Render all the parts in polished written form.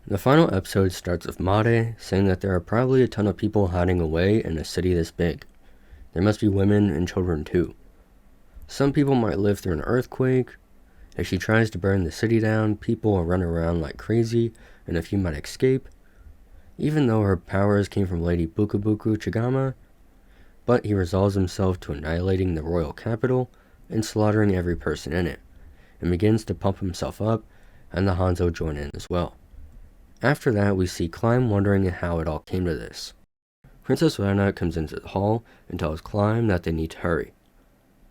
The final episode starts with Made saying that there are probably a ton of people hiding away in a city this big. There must be women and children too. Some people might live through an earthquake. If she tries to burn the city down, people will run around like crazy, and a few might escape. Even though her powers came from Lady Bukubuku Chigama, but he resolves himself to annihilating the royal capital and slaughtering every person in it, and begins to pump himself up, and the Hanzo join in as well. After that, we see Climb wondering how it all came to this. Princess Renner comes into the hall and tells Climb that they need to hurry.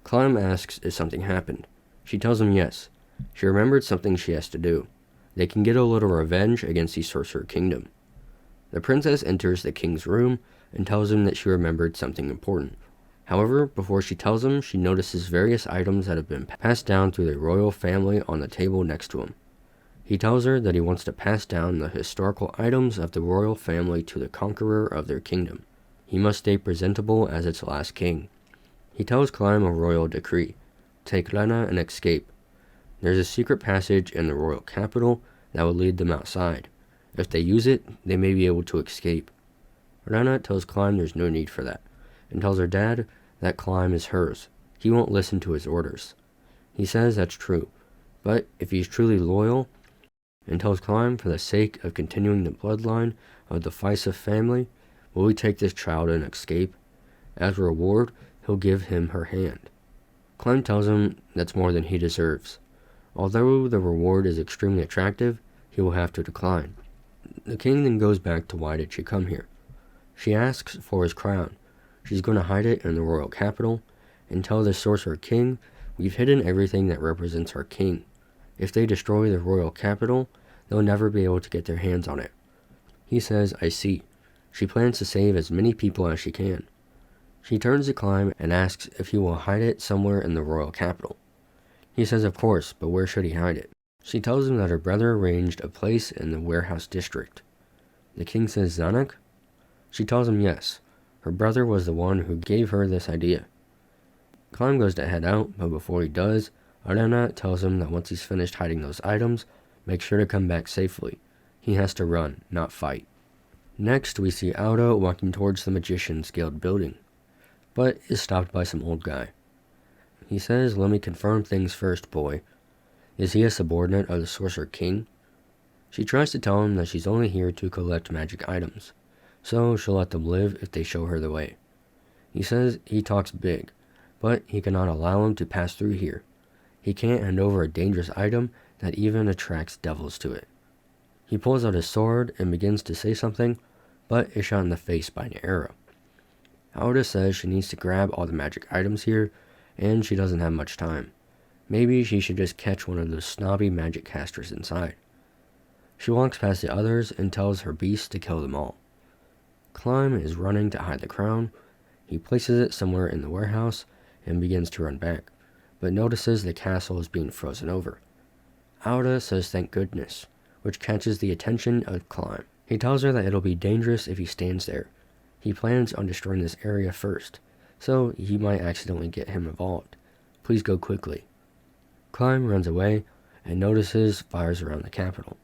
Climb asks if something happened. She tells him yes. She remembered something she has to do. They can get a little revenge against the Sorcerer Kingdom. The princess enters the king's room and tells him that she remembered something important. However, before she tells him, she notices various items that have been passed down through the royal family on the table next to him. He tells her that he wants to pass down the historical items of the royal family to the conqueror of their kingdom. He must stay presentable as its last king. He tells Climb a royal decree. Take Renner and escape. There's a secret passage in the royal capital that will lead them outside. If they use it, they may be able to escape. Renner tells Climb there's no need for that, and tells her dad that Climb is hers. He won't listen to his orders. He says that's true, but if he's truly loyal, and tells Climb for the sake of continuing the bloodline of the Faisa family, will he take this child and escape? As a reward, he'll give him her hand. Climb tells him that's more than he deserves. Although the reward is extremely attractive, he will have to decline. The king then goes back to why did she come here. She asks for his crown. She's going to hide it in the royal capital and tell the Sorcerer King, we've hidden everything that represents our king. If they destroy the royal capital, they'll never be able to get their hands on it. He says, I see. She plans to save as many people as she can. She turns to Climb and asks if he will hide it somewhere in the royal capital. He says of course, but where should he hide it? She tells him that her brother arranged a place in the warehouse district. The king says Zanuck? She tells him yes. Her brother was the one who gave her this idea. Climb goes to head out, but before he does, Arena tells him that once he's finished hiding those items, make sure to come back safely. He has to run, not fight. Next, we see Auda walking towards the Magician's Guild building, but is stopped by some old guy. He says, let me confirm things first, boy. Is he a subordinate of the Sorcerer King? She tries to tell him that she's only here to collect magic items, so she'll let them live if they show her the way. He says he talks big, but he cannot allow him to pass through here. He can't hand over a dangerous item that even attracts devils to it. He pulls out his sword and begins to say something, but is shot in the face by an arrow. Auda says she needs to grab all the magic items here, and she doesn't have much time. Maybe she should just catch one of those snobby magic casters inside. She walks past the others and tells her beast to kill them all. Climb is running to hide the crown. He places it somewhere in the warehouse and begins to run back, but notices the castle is being frozen over. Auda says thank goodness, which catches the attention of Climb. He tells her that it'll be dangerous if he stands there. He plans on destroying this area first, so he might accidentally get him involved. Please go quickly. Climb runs away and notices fires around the capital.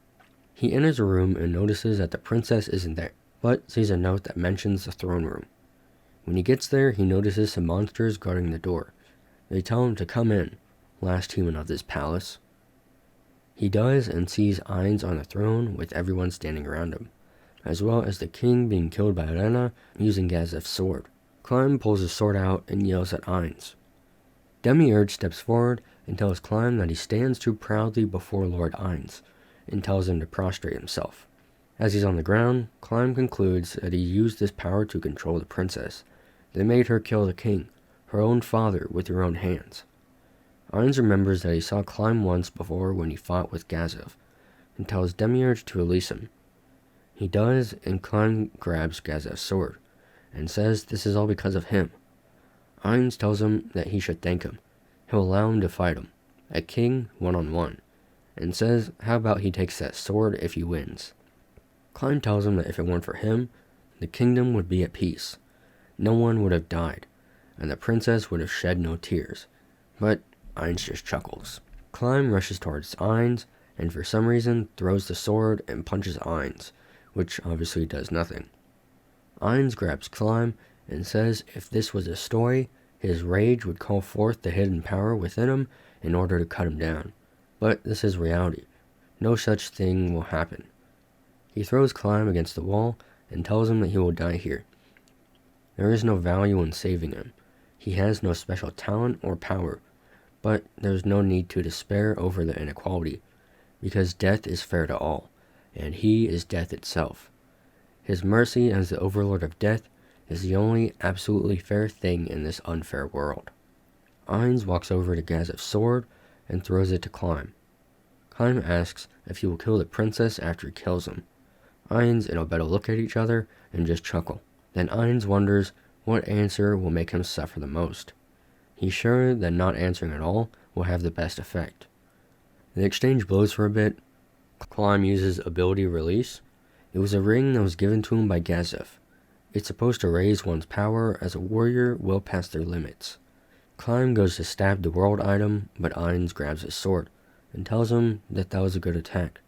He enters a room and notices that the princess isn't there, but sees a note that mentions the throne room. When he gets there, he notices some monsters guarding the door. They tell him to come in, last human of this palace. He does and sees Ainz on the throne with everyone standing around him, as well as the king being killed by Renner using Gazef's sword. Climb pulls his sword out and yells at Ainz. Demiurge steps forward and tells Climb that he stands too proudly before Lord Ainz, and tells him to prostrate himself. As he's on the ground, Climb concludes that he used this power to control the princess. They made her kill the king, her own father, with her own hands. Ainz remembers that he saw Climb once before when he fought with Gazef, and tells Demiurge to release him. He does, and Climb grabs Gazef's sword, and says this is all because of him. Ainz tells him that he should thank him. He'll allow him to fight him, a king one-on-one, and says how about he takes that sword if he wins. Climb tells him that if it weren't for him, the kingdom would be at peace. No one would have died, and the princess would have shed no tears. But Ainz just chuckles. Climb rushes towards Ainz and for some reason throws the sword and punches Ainz, which obviously does nothing. Ainz grabs Climb and says if this was a story, his rage would call forth the hidden power within him in order to cut him down. But this is reality. No such thing will happen. He throws Climb against the wall and tells him that he will die here. There is no value in saving him. He has no special talent or power, but there is no need to despair over the inequality, because death is fair to all, and he is death itself. His mercy as the overlord of death is the only absolutely fair thing in this unfair world. Ainz walks over to Gazef's sword and throws it to Climb. Climb asks if he will kill the princess after he kills him. Ainz and Albedo look at each other and just chuckle. Then Ainz wonders what answer will make him suffer the most. He's sure that not answering at all will have the best effect. The exchange blows for a bit. Climb uses ability release. It was a ring that was given to him by Gazef. It's supposed to raise one's power as a warrior well past their limits. Climb goes to stab the world item, but Ainz grabs his sword and tells him that was a good attack.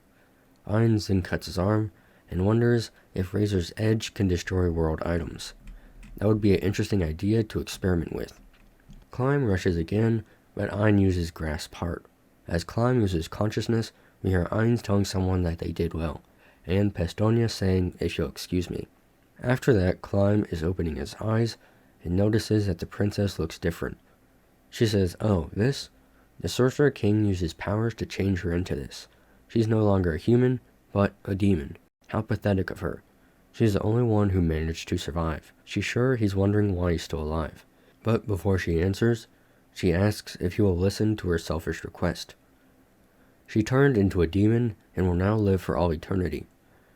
Ainz then cuts his arm and wonders if Razor's Edge can destroy world items. That would be an interesting idea to experiment with. Climb rushes again, but Ainz uses Grasp Heart. As Climb uses consciousness, we hear Ainz telling someone that they did well, and Pestonia saying, if you'll excuse me. After that, Climb is opening his eyes and notices that the princess looks different. She says, oh, this? The Sorcerer King uses powers to change her into this. She's no longer a human, but a demon. How pathetic of her. She's the only one who managed to survive. She's sure he's wondering why he's still alive. But before she answers, she asks if he will listen to her selfish request. She turned into a demon and will now live for all eternity.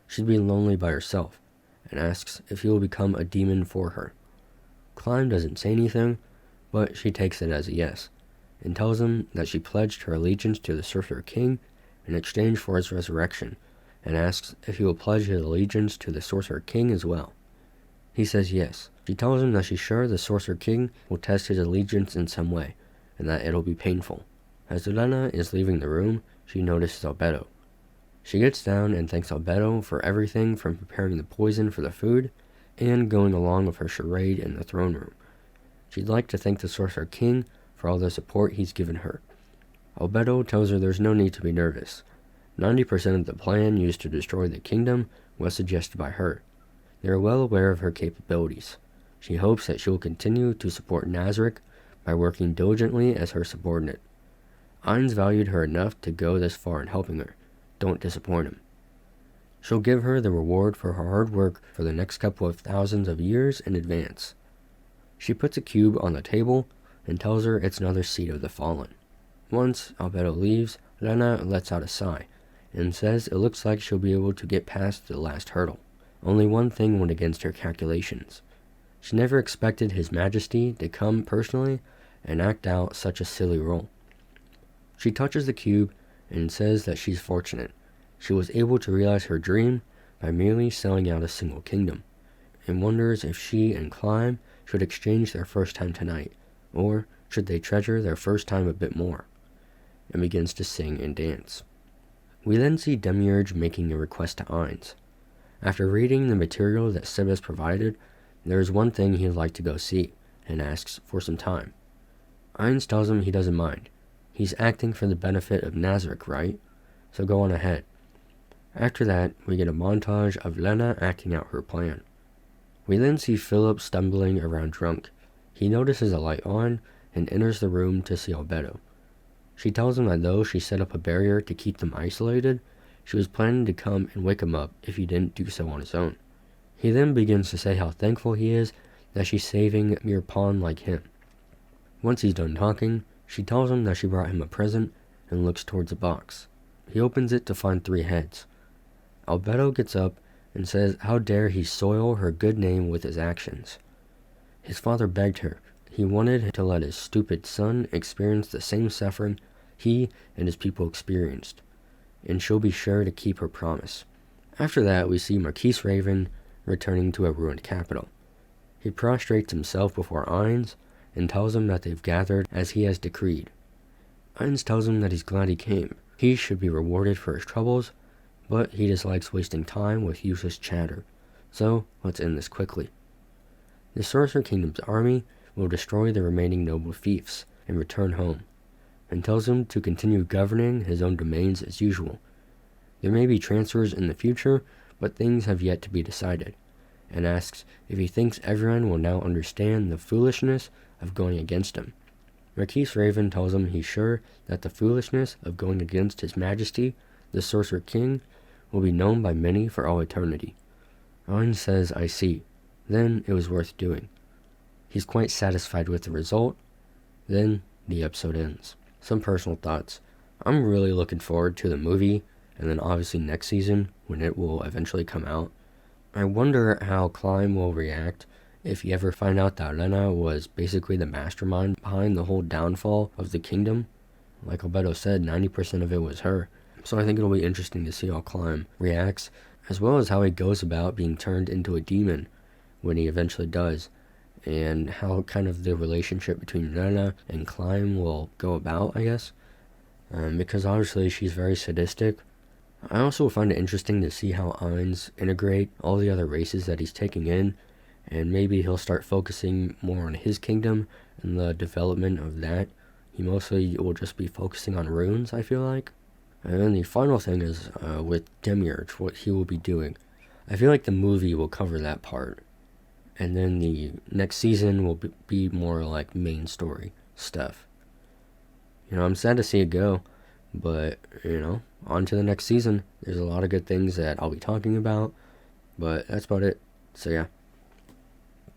She'd be lonely by herself, and asks if he will become a demon for her. Climb doesn't say anything, but she takes it as a yes, and tells him that she pledged her allegiance to the Sorcerer King in exchange for his resurrection, and asks if he will pledge his allegiance to the Sorcerer King as well. He says yes. She tells him that she's sure the Sorcerer King will test his allegiance in some way, and that it'll be painful. As Renner is leaving the room, she notices Albedo. She gets down and thanks Albedo for everything from preparing the poison for the food and going along with her charade in the throne room. She'd like to thank the Sorcerer King for all the support he's given her. Albedo tells her there's no need to be nervous. 90% of the plan used to destroy the kingdom was suggested by her. They are well aware of her capabilities. She hopes that she will continue to support Nazarick by working diligently as her subordinate. Ainz valued her enough to go this far in helping her. Don't disappoint him. She'll give her the reward for her hard work for the next couple of thousands of years in advance. She puts a cube on the table and tells her it's another seed of the fallen. Once Albedo leaves, Renner lets out a sigh and says it looks like she'll be able to get past the last hurdle. Only one thing went against her calculations. She never expected His Majesty to come personally and act out such a silly role. She touches the cube and says that she's fortunate. She was able to realize her dream by merely selling out a single kingdom, and wonders if she and Climb should exchange their first time tonight, or should they treasure their first time a bit more, and begins to sing and dance. We then see Demiurge making a request to Ainz. After reading the material that Sibis provided, there is one thing he'd like to go see, and asks for some time. Ainz tells him he doesn't mind. He's acting for the benefit of Nazarick, right? So go on ahead. After that, we get a montage of Lena acting out her plan. We then see Philip stumbling around drunk. He notices a light on and enters the room to see Albedo. She tells him that though she set up a barrier to keep them isolated, she was planning to come and wake him up if he didn't do so on his own. He then begins to say how thankful he is that she's saving a mere pawn like him. Once he's done talking, she tells him that she brought him a present and looks towards a box. He opens it to find 3 heads. Albedo gets up and says how dare he soil her good name with his actions. His father begged her. He wanted to let his stupid son experience the same suffering he and his people experienced, and she'll be sure to keep her promise. After that, we see Marquise Raven returning to a ruined capital. He prostrates himself before Ainz and tells him that they've gathered as he has decreed. Ainz tells him that he's glad he came, He should be rewarded for his troubles, but he dislikes wasting time with useless chatter. So, let's end this quickly. The Sorcerer Kingdom's army will destroy the remaining noble fiefs and return home, and tells him to continue governing his own domains as usual. There may be transfers in the future, but things have yet to be decided, and asks if he thinks everyone will now understand the foolishness of going against him. Marquise Raven tells him he's sure that the foolishness of going against His Majesty, the Sorcerer King, will be known by many for all eternity. Owen says, "I see. Then it was worth doing." He's quite satisfied with the result. Then the episode ends. Some personal thoughts. I'm really looking forward to the movie, and then obviously next season when it will eventually come out. I wonder how Climb will react if you ever find out that Renner was basically the mastermind behind the whole downfall of the kingdom. Like Albedo said, 90% of it was her. So I think it'll be interesting to see how Climb reacts, as well as how he goes about being turned into a demon when he eventually does, and how kind of the relationship between Renner and Climb will go about, I guess. Because obviously she's very sadistic. I also find it interesting to see how Ainz integrate all the other races that he's taking in, and maybe he'll start focusing more on his kingdom and the development of that. He mostly will just be focusing on runes, I feel like. And then the final thing is with Demiurge, what he will be doing. I feel like the movie will cover that part. And then the next season will be more like main story stuff. I'm sad to see it go, but, on to the next season. There's a lot of good things that I'll be talking about, but that's about it. So yeah.